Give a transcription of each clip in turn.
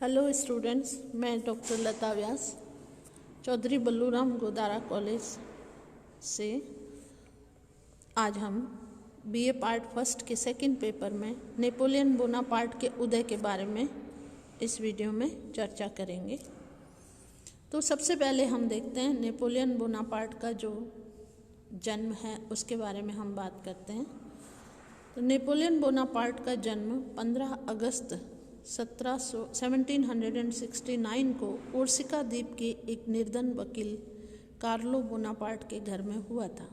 Hello students, मैं doctor लता व्यास Chaudhary Balluram Godara college से आज हम बीए पार्ट फर्स्ट के सेकंड पेपर में नेपोलियन बोनापार्ट के उदय के बारे में इस वीडियो में चर्चा करेंगे। तो सबसे पहले हम देखते हैं नेपोलियन बोनापार्ट का जो जन्म है उसके बारे में हम बात करते हैं। तो नेपोलियन बोनापार्ट का जन्म 15 अगस्त 1769 को कोर्सिका द्वीप के एक निर्धन वकील कार्लो बोनापार्ट के घर में हुआ था।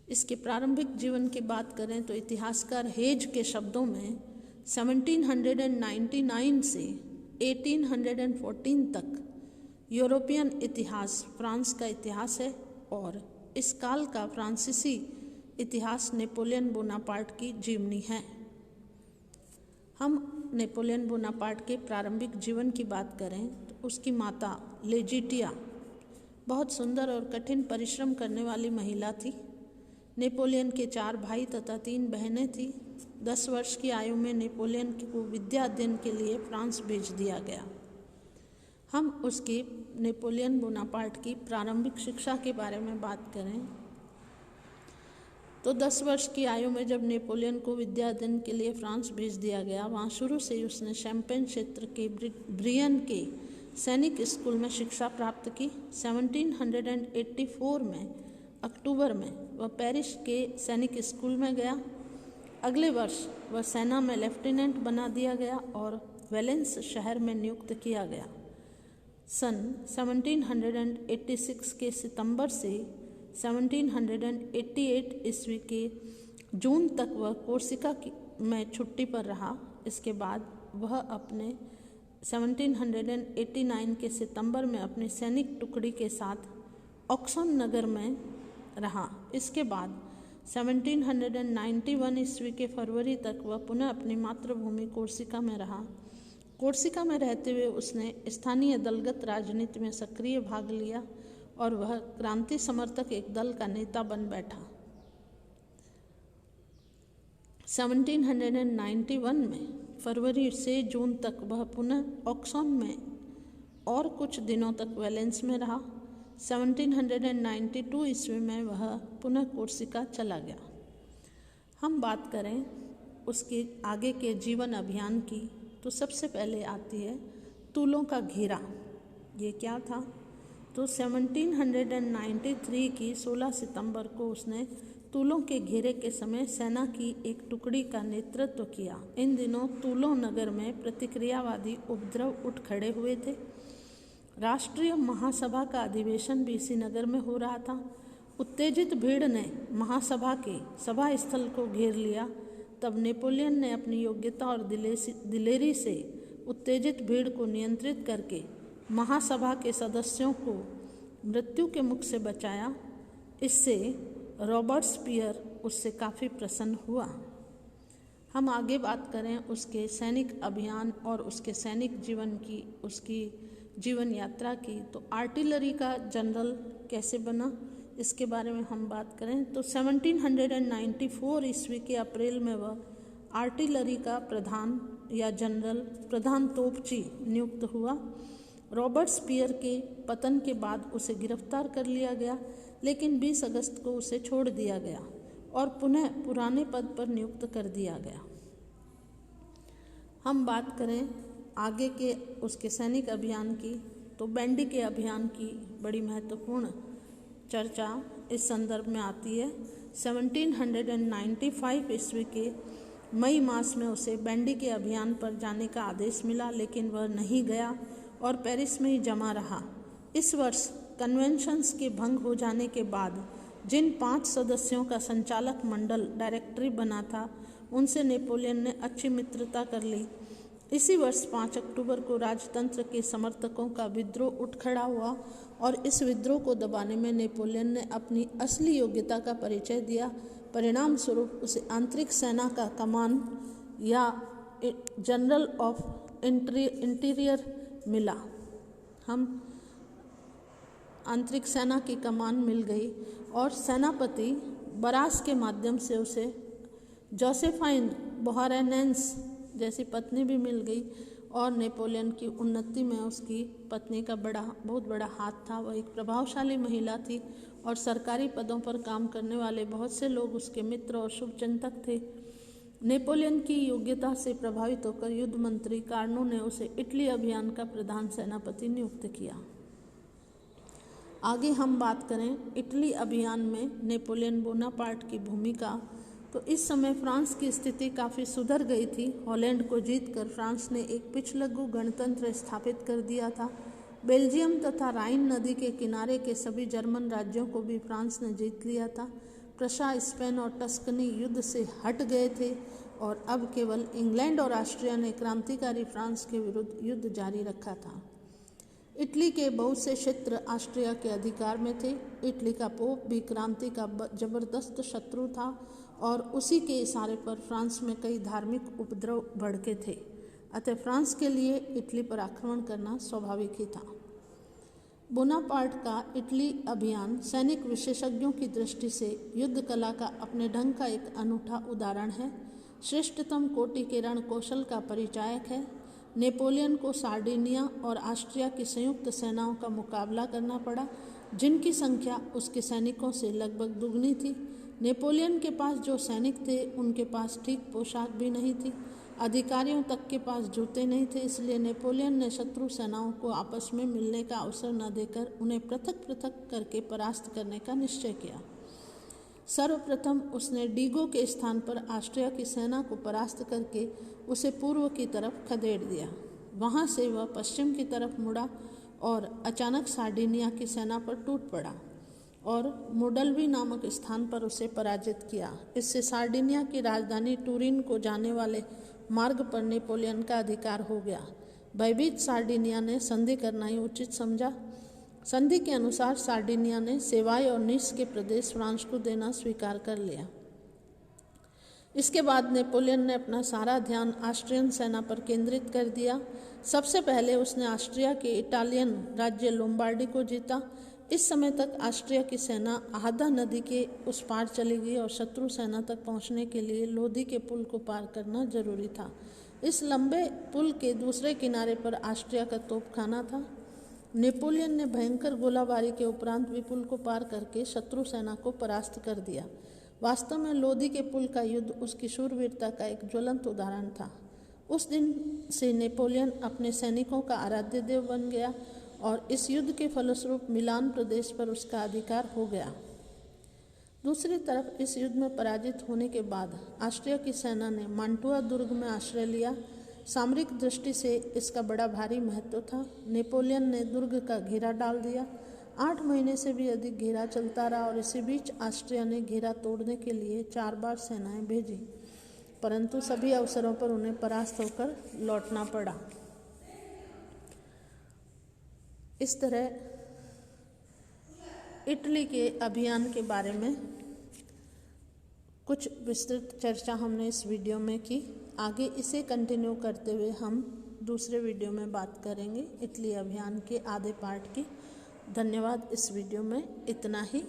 इसके प्रारंभिक जीवन की बात करें तो इतिहासकार हेज के शब्दों में 1799 से 1814 तक यूरोपियन इतिहास फ्रांस का इतिहास है और इस काल का फ्रांसीसी इतिहास नेपोलियन बोनापार्ट की जीवनी है। हम नेपोलियन बोनापार्ट के प्रारंभिक जीवन की बात करें तो उसकी माता लेजिटिया बहुत सुंदर और कठिन परिश्रम करने वाली महिला थी। नेपोलियन के 4 भाई तथा 3 बहनें थीं। 10 वर्ष की आयु में नेपोलियन को विद्या अध्ययन के लिए फ्रांस भेज दिया गया। हम उसकी नेपोलियन बोनापार्ट की प्रारंभिक शिक्षा के बारे में बात करें तो 10 वर्ष की आयु में जब नेपोलियन को विद्या अध्ययन के लिए फ्रांस भेज दिया गया, वहाँ शुरू से ही उसने शैम्पेन क्षेत्र के ब्रियन के सैनिक स्कूल में शिक्षा प्राप्त की। 1784 में अक्टूबर में वह पेरिस के सैनिक स्कूल में गया। अगले वर्ष वह सेना में लेफ्टिनेंट बना दिया गया और वेलेंस शहर में नियुक्त किया गया। सन 1786 के सितंबर से 1788 ईस्वी के जून तक वह कोर्सिका में छुट्टी पर रहा। इसके बाद वह अपने 1789 के सितंबर में अपनी सैनिक टुकड़ी के साथ ऑक्सन नगर में रहा। इसके बाद 1791 ईस्वी के फरवरी तक वह पुनः अपनी मातृभूमि कोर्सिका में रहा। कोर्सिका में रहते हुए उसने स्थानीय दलगत राजनीति में सक्रिय भाग लिया और वह क्रांति समर्थक एक दल का नेता बन बैठा। 1791 में फरवरी से जून तक वह पुनः ऑक्सन में और कुछ दिनों तक वेलेंस में रहा। 1792 ईस्वी में वह पुनः कोर्सिका चला गया। हम बात करें उसके आगे के जीवन अभियान की तो सबसे पहले आती है तूलों का घेरा। ये क्या था? तो 1793 की 16 सितंबर को उसने तूलों के घेरे के समय सेना की एक टुकड़ी का नेतृत्व किया। इन दिनों तूलों नगर में प्रतिक्रियावादी उपद्रव उठ खड़े हुए थे। राष्ट्रीय महासभा का अधिवेशन भी इसी नगर में हो रहा था। उत्तेजित भीड़ ने महासभा के सभा स्थल को घेर लिया। तब नेपोलियन ने अपनी योग्यता और दिलेरी से उत्तेजित भीड़ को नियंत्रित करके महासभा के सदस्यों को मृत्यु के मुख से बचाया। इससे रॉबर्टस्पियर उससे काफ़ी प्रसन्न हुआ। हम आगे बात करें उसके सैनिक अभियान और उसके सैनिक जीवन की, उसकी जीवन यात्रा की, तो आर्टिलरी का जनरल कैसे बना इसके बारे में हम बात करें तो 1794 ईस्वी के अप्रैल में वह आर्टिलरी का प्रधान या जनरल प्रधान तोपची नियुक्त हुआ। रॉबर्टस्पियर के पतन के बाद उसे गिरफ्तार कर लिया गया, लेकिन 20 अगस्त को उसे छोड़ दिया गया और पुनः पुराने पद पर नियुक्त कर दिया गया। हम बात करें आगे के उसके सैनिक अभियान की तो बैंडी के अभियान की बड़ी महत्वपूर्ण चर्चा इस संदर्भ में आती है। 1795 ईस्वी के मई मास में उसे बैंडी के अभियान पर जाने का आदेश मिला, लेकिन वह नहीं गया और पेरिस में ही जमा रहा। इस वर्ष कन्वेंशंस के भंग हो जाने के बाद जिन 5 सदस्यों का संचालक मंडल डायरेक्टरी बना था उनसे नेपोलियन ने अच्छी मित्रता कर ली। इसी वर्ष 5 अक्टूबर को राजतंत्र के समर्थकों का विद्रोह उठ खड़ा हुआ और इस विद्रोह को दबाने में नेपोलियन ने अपनी असली योग्यता का परिचय दिया। परिणाम स्वरूप उसे आंतरिक सेना का कमान या जनरल ऑफ इंटीरियर मिला। हम आंतरिक सेना की कमान मिल गई और सेनापति बरास के माध्यम से उसे जोसेफाइन बोहारेनेंस जैसी पत्नी भी मिल गई और नेपोलियन की उन्नति में उसकी पत्नी का बहुत बड़ा हाथ था। वह एक प्रभावशाली महिला थी और सरकारी पदों पर काम करने वाले बहुत से लोग उसके मित्र और शुभचिंतक थे। नेपोलियन की योग्यता से प्रभावित होकर युद्ध मंत्री कार्नो ने उसे इटली अभियान का प्रधान सेनापति नियुक्त किया। आगे हम बात करें इटली अभियान में नेपोलियन बोनापार्ट की भूमिका, तो इस समय फ्रांस की स्थिति काफ़ी सुधर गई थी। हॉलैंड को जीतकर फ्रांस ने एक पिछलग्गू गणतंत्र स्थापित कर दिया था। बेल्जियम तथा राइन नदी के किनारे के सभी जर्मन राज्यों को भी फ्रांस ने जीत लिया था। प्रशा, स्पेन और टस्कनी युद्ध से हट गए थे और अब केवल इंग्लैंड और ऑस्ट्रिया ने क्रांतिकारी फ्रांस के विरुद्ध युद्ध जारी रखा था। इटली के बहुत से क्षेत्र ऑस्ट्रिया के अधिकार में थे। इटली का पोप भी क्रांति का जबरदस्त शत्रु था और उसी के इशारे पर फ्रांस में कई धार्मिक उपद्रव भड़के थे। अतः फ्रांस के लिए इटली पर आक्रमण करना स्वाभाविक ही था। बोनापार्ट का इटली अभियान सैनिक विशेषज्ञों की दृष्टि से युद्ध कला का अपने ढंग का एक अनूठा उदाहरण है। श्रेष्ठतम कोटि के रण कौशल का परिचायक है। नेपोलियन को सार्डिनिया और ऑस्ट्रिया की संयुक्त सेनाओं का मुकाबला करना पड़ा, जिनकी संख्या उसके सैनिकों से लगभग दुगनी थी। नेपोलियन के पास जो सैनिक थे उनके पास ठीक पोशाक भी नहीं थी। अधिकारियों तक के पास जूते नहीं थे। इसलिए नेपोलियन ने शत्रु सेनाओं को आपस में मिलने का अवसर न देकर उन्हें पृथक पृथक करके परास्त करने का निश्चय किया। सर्वप्रथम उसने डीगो के स्थान पर ऑस्ट्रिया की सेना को परास्त करके उसे पूर्व की तरफ खदेड़ दिया। वहां से वह पश्चिम की तरफ मुड़ा और अचानक सार्डिनिया की सेना पर टूट पड़ा और मोडल्वी नामक स्थान पर उसे पराजित किया। इससे सार्डिनिया की राजधानी टूरिन को जाने वाले मार्ग पर नेपोलियन का अधिकार हो गया। भयभीत सार्डिनिया ने संधि करना ही उचित समझा। संधि के अनुसार सार्डिनिया ने सेवाई और नीस के प्रदेश फ्रांस को देना स्वीकार कर लिया। इसके बाद नेपोलियन ने अपना सारा ध्यान ऑस्ट्रियन सेना पर केंद्रित कर दिया। सबसे पहले उसने ऑस्ट्रिया के इटालियन राज्य लोम्बार्डी को जीता। इस समय तक ऑस्ट्रिया की सेना आधा नदी के उस पार चली गई और शत्रु सेना तक पहुंचने के लिए लोदी के पुल को पार करना जरूरी था। इस लंबे पुल के दूसरे किनारे पर ऑस्ट्रिया का तोपखाना था। नेपोलियन ने भयंकर गोलाबारी के उपरांत भी पुल को पार करके शत्रु सेना को परास्त कर दिया। वास्तव में लोदी के पुल का युद्ध उसकी शूरवीरता का एक ज्वलंत उदाहरण था। उस दिन से नेपोलियन अपने सैनिकों का आराध्य देव बन गया और इस युद्ध के फलस्वरूप मिलान प्रदेश पर उसका अधिकार हो गया। दूसरी तरफ इस युद्ध में पराजित होने के बाद ऑस्ट्रिया की सेना ने मांटुआ दुर्ग में आश्रय लिया। सामरिक दृष्टि से इसका बड़ा भारी महत्व था। नेपोलियन ने दुर्ग का घेरा डाल दिया। 8 महीने से भी अधिक घेरा चलता रहा और इसी बीच ऑस्ट्रिया ने घेरा तोड़ने के लिए 4 बार सेनाएं भेजी, परंतु सभी अवसरों पर उन्हें परास्त होकर लौटना पड़ा। इस तरह इटली के अभियान के बारे में कुछ विस्तृत चर्चा हमने इस वीडियो में की। आगे इसे कंटिन्यू करते हुए हम दूसरे वीडियो में बात करेंगे इटली अभियान के आधे पार्ट की। धन्यवाद। इस वीडियो में इतना ही।